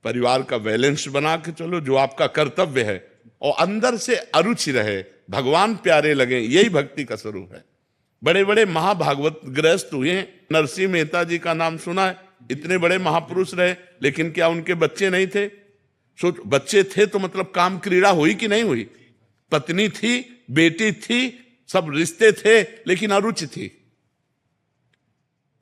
परिवार का बैलेंस बना के चलो, जो आपका कर्तव्य है, और अंदर से अरुचि रहे, भगवान प्यारे लगे, यही भक्ति का स्वरूप है। बड़े बड़े महाभागवत गृहस्थ हुए हैं। नरसिंह मेहता जी का नाम सुना है, इतने बड़े महापुरुष रहे, लेकिन क्या उनके बच्चे नहीं थे? सोच, बच्चे थे तो मतलब काम क्रीड़ा हुई कि नहीं हुई? पत्नी थी, बेटी थी, सब रिश्ते थे, लेकिन अरुचि थी,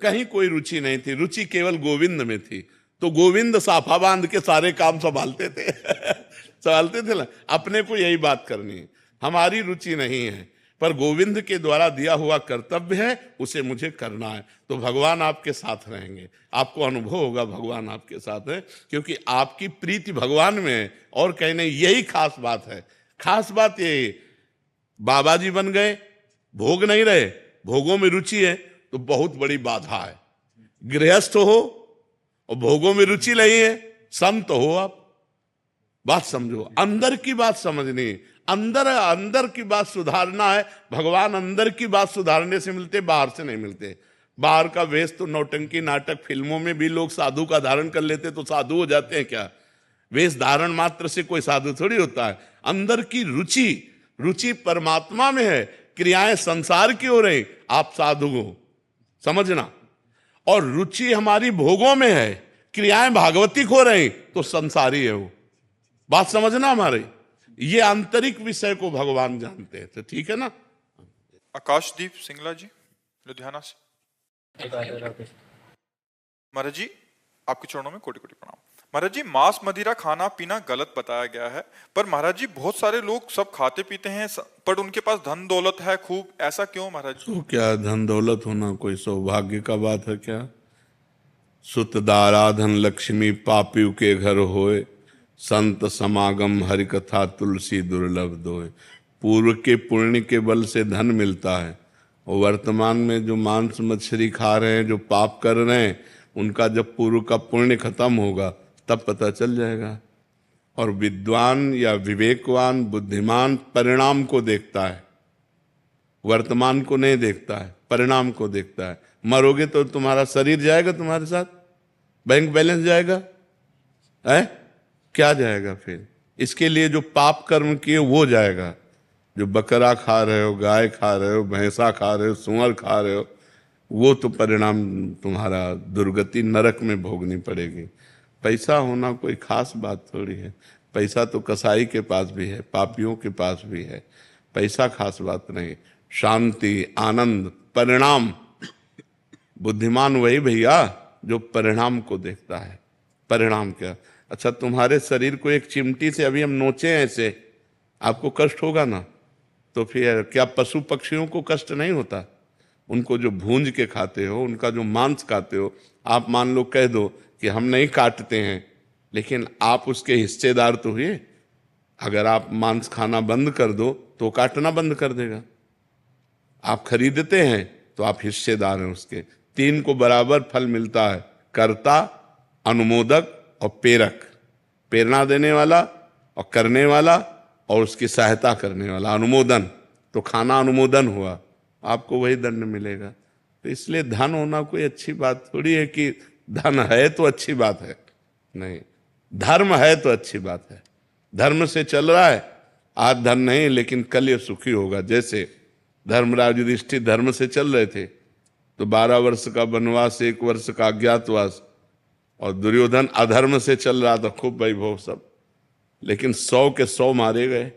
कहीं कोई रुचि नहीं थी। रुचि केवल गोविंद में थी। तो गोविंद साफा बांध के सारे काम संभालते थे संभालते थे ना। अपने को यही बात करनी है, हमारी रुचि नहीं है, पर गोविंद के द्वारा दिया हुआ कर्तव्य है, उसे मुझे करना है। तो भगवान आपके साथ रहेंगे, आपको अनुभव होगा भगवान आपके साथ है, क्योंकि आपकी प्रीति भगवान में है। और कहीं नहीं, यही खास बात है। खास बात ये, बाबा जी बन गए, भोग नहीं रहे, भोगों में रुचि है, तो बहुत बड़ी बाधा है। गृहस्थ हो और भोगों में रुचि नहीं है, संत हो आप। बात समझो, अंदर की बात समझनी है, अंदर की बात सुधारना है। भगवान अंदर की बात सुधारने से मिलते, बाहर से नहीं मिलते। बाहर का वेश तो नौटंकी नाटक फिल्मों में भी लोग साधु का धारण कर लेते तो साधु हो जाते हैं क्या? वेश धारण मात्र से कोई साधु थोड़ी होता है। अंदर की रुचि परमात्मा में है, क्रियाएं संसार की हो रही, आप साधु हो, समझना। और रुचि हमारी भोगों में है, क्रियाएं भागवतिक हो रही, तो संसारी है वो। बात समझना हमारी, ये आंतरिक विषय को भगवान जानते हैं। तो ठीक है ना। आकाशदीप सिंगला जी लुधियाना से। महाराज जी, आपके चरणों में कोटि कोटि प्रणाम। महाराज जी, मांस मदिरा खाना पीना गलत बताया गया है, पर महाराज जी बहुत सारे लोग सब खाते पीते हैं, पर उनके पास धन दौलत है खूब, ऐसा क्यों महाराज जी? तो क्या धन दौलत होना कोई सौभाग्य का बात है क्या? सुत दाराधन लक्ष्मी पापियों के घर होए, संत समागम हरि कथा तुलसी दुर्लभ दोए। पूर्व के पुण्य के बल से धन मिलता है, और वर्तमान में जो मांस मछली खा रहे हैं, जो पाप कर रहे हैं, उनका जब पूर्व का पुण्य खत्म होगा तब पता चल जाएगा। और विद्वान या विवेकवान बुद्धिमान परिणाम को देखता है, वर्तमान को नहीं देखता है, परिणाम को देखता है। मरोगे तो तुम्हारा शरीर जाएगा तुम्हारे साथ, बैंक बैलेंस जाएगा है, क्या जाएगा फिर? इसके लिए जो पाप कर्म किए वो जाएगा। जो बकरा खा रहे हो, गाय खा रहे हो, भैंसा खा रहे हो, सुअर खा रहे हो, वो तो परिणाम तुम्हारा दुर्गति नरक में भोगनी पड़ेगी। पैसा होना कोई खास बात थोड़ी है। पैसा तो कसाई के पास भी है, पापियों के पास भी है। पैसा खास बात नहीं। शांति, आनंद, परिणाम। बुद्धिमान वही भैया जो परिणाम को देखता है। परिणाम क्या? अच्छा, तुम्हारे शरीर को एक चिमटी से अभी हम नोचे ऐसे, आपको कष्ट होगा ना? तो फिर क्या पशु पक्षियों को कष्ट नहीं होता? उनको जो भूंज के खाते हो, उनका जो मांस खाते हो, आप मान लो कह दो कि हम नहीं काटते हैं, लेकिन आप उसके हिस्सेदार तो हुए। अगर आप मांस खाना बंद कर दो तो काटना बंद कर देगा। आप खरीदते हैं तो आप हिस्सेदार हैं उसके। तीन को बराबर फल मिलता है, कर्ता, अनुमोदक और प्रेरक। प्रेरणा देने वाला और करने वाला और उसकी सहायता करने वाला, अनुमोदन। तो खाना अनुमोदन हुआ, आपको वही दंड मिलेगा। तो इसलिए धन होना कोई अच्छी बात थोड़ी है कि धन है तो अच्छी बात है, नहीं। धर्म है तो अच्छी बात है। धर्म से चल रहा है, आज धन नहीं लेकिन कल ये सुखी होगा। जैसे धर्मराज युधिष्ठिर धर्म से चल रहे थे तो 12 वर्ष का वनवास, 1 वर्ष का अज्ञातवास, और दुर्योधन अधर्म से चल रहा था, खूब वैभव सब, लेकिन 100 के 100 मारे गए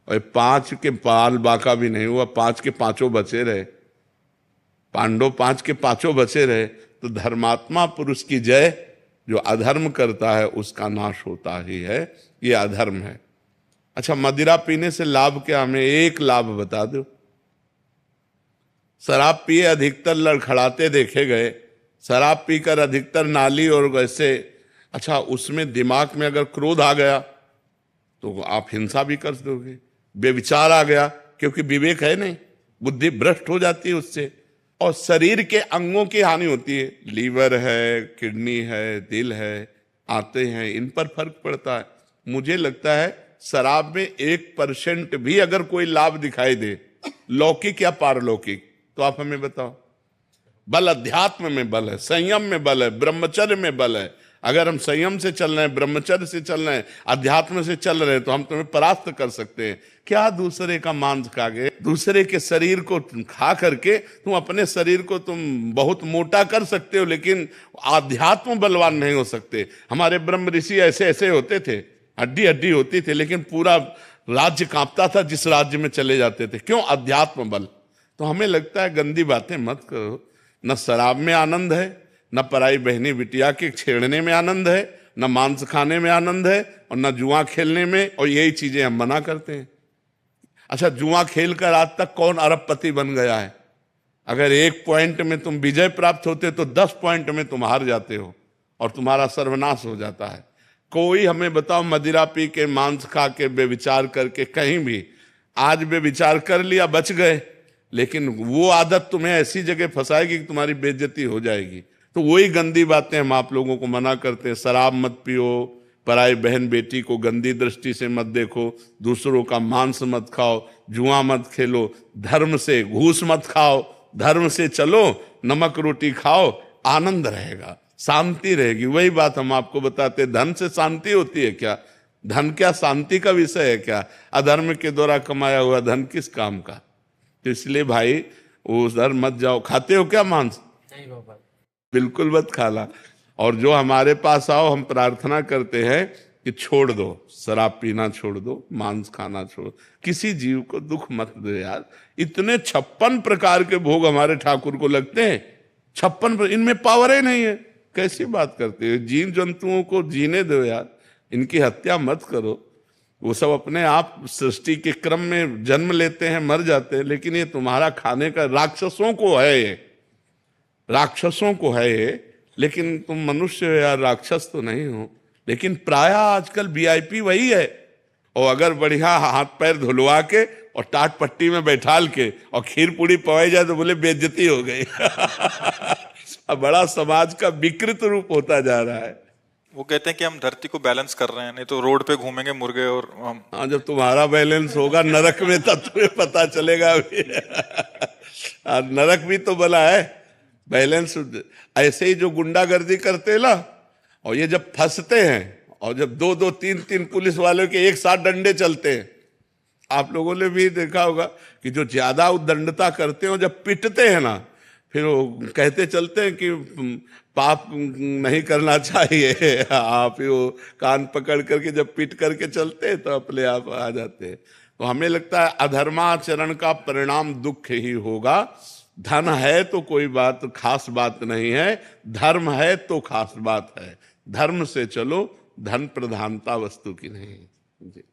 और 5 के पाल बाका भी नहीं हुआ, 5 के 5 बचे रहे। पांडव 5 के 5 बचे रहे। तो धर्मात्मा पुरुष की जय, जो अधर्म करता है उसका नाश होता ही है। ये अधर्म है। अच्छा, मदिरा पीने से लाभ क्या? हमें एक लाभ बता दो। शराब पिए अधिकतर लड़खड़ाते देखे गए। शराब पीकर अधिकतर नाली और वैसे, अच्छा उसमें दिमाग में अगर क्रोध आ गया तो आप हिंसा भी कर दोगे। बेविचार आ गया, क्योंकि विवेक है नहीं, बुद्धि भ्रष्ट हो जाती है उससे, और शरीर के अंगों की हानि होती है। लीवर है, किडनी है, दिल है, आते हैं, इन पर फर्क पड़ता है। मुझे लगता है शराब में 1% भी अगर कोई लाभ दिखाई दे, लौकिक या पारलौकिक, तो आप हमें बताओ। बल अध्यात्म में बल है, संयम में बल है, ब्रह्मचर्य में बल है। अगर हम संयम से चल रहे हैं, ब्रह्मचर्य से चल रहे हैं, अध्यात्म से चल रहे हैं, तो हम तुम्हें परास्त कर सकते हैं। क्या दूसरे का मांस खा गए, दूसरे के शरीर को खा करके तुम अपने शरीर को तुम बहुत मोटा कर सकते हो, लेकिन आध्यात्म बलवान नहीं हो सकते। हमारे ब्रह्म ऋषि ऐसे ऐसे होते थे, हड्डी हड्डी होती थी, लेकिन पूरा राज्य कांपता था जिस राज्य में चले जाते थे। क्यों? अध्यात्म बल। तो हमें लगता है गंदी बातें मत करो। न शराब में आनंद है, न पराई बहनी बिटिया के छेड़ने में आनंद है, न मांस खाने में आनंद है, और न जुआ खेलने में, और यही चीजें हम मना करते हैं। अच्छा, जुआ खेलकर आज तक कौन अरबपति बन गया है? अगर 1 पॉइंट में तुम विजय प्राप्त होते तो 10 पॉइंट में तुम हार जाते हो और तुम्हारा सर्वनाश हो जाता है। कोई हमें बताओ, मदिरा पी के, मांस खा के, बेविचार करके, कहीं भी आज बेविचार कर लिया, बच गए, लेकिन वो आदत तुम्हें ऐसी जगह फंसाएगी कि तुम्हारी बेइज्जती हो जाएगी। तो वही गंदी बातें हम आप लोगों को मना करते हैं। शराब मत पियो, पराई बहन बेटी को गंदी दृष्टि से मत देखो, दूसरों का मांस मत खाओ, जुआ मत खेलो, धर्म से घूस मत खाओ, धर्म से चलो, नमक रोटी खाओ, आनंद रहेगा, शांति रहेगी। वही बात हम आपको बताते। धन से शांति होती है क्या? धन क्या शांति का विषय है क्या? अधर्म के द्वारा कमाया हुआ धन किस काम का? तो इसलिए भाई उधर मत जाओ। खाते हो क्या मांस? नहीं बाबा, बिल्कुल मत खाला। और जो हमारे पास आओ, हम प्रार्थना करते हैं कि छोड़ दो, शराब पीना छोड़ दो, मांस खाना छोड़, किसी जीव को दुख मत दो यार। इतने 56 प्रकार के भोग हमारे ठाकुर को लगते हैं, 56, इनमें पावर ही नहीं है। कैसी बात करते हो? जीव जंतुओं को जीने दो यार, इनकी हत्या मत करो। वो सब अपने आप सृष्टि के क्रम में जन्म लेते हैं, मर जाते हैं, लेकिन ये तुम्हारा खाने का, राक्षसों को है ये, राक्षसों को है ये। लेकिन तुम मनुष्य हो यार, राक्षस तो नहीं हो। लेकिन प्रायः आजकल VIP वही है, और अगर बढ़िया हाथ पैर धुलवा के और टाट पट्टी में बैठाल के और खीर पूड़ी पवाई जाए तो बोले बेइज्जती हो गई। अब बड़ा समाज का विकृत रूप होता जा रहा है। वो कहते हैं कि हम धरती को बैलेंस कर रहे हैं, नहीं तो रोड पे घूमेंगे मुर्गे और हम। हाँ, जब तुम्हारा बैलेंस होगा नरक में तब तुम्हें पता चलेगा। नरक भी तो बना है बैलेंस। ऐसे ही जो गुंडागर्दी करते ना, और ये जब फंसते हैं और जब 2-2, 3-3 पुलिस वालों के एक साथ डंडे चलते हैं, आप लोगों ने भी देखा होगा कि जो ज्यादा उद्दंडता करते हैं जब पिटते हैं ना, फिर वो कहते चलते हैं कि पाप नहीं करना चाहिए। आप वो कान पकड़ करके जब पीट करके चलते हैं तो अपने आप आ जाते हैं। तो हमें लगता है अधर्माचरण का परिणाम दुख ही होगा। धन है तो कोई बात खास बात नहीं है, धर्म है तो खास बात है। धर्म से चलो, धन प्रधानता वस्तु की नहीं। जी।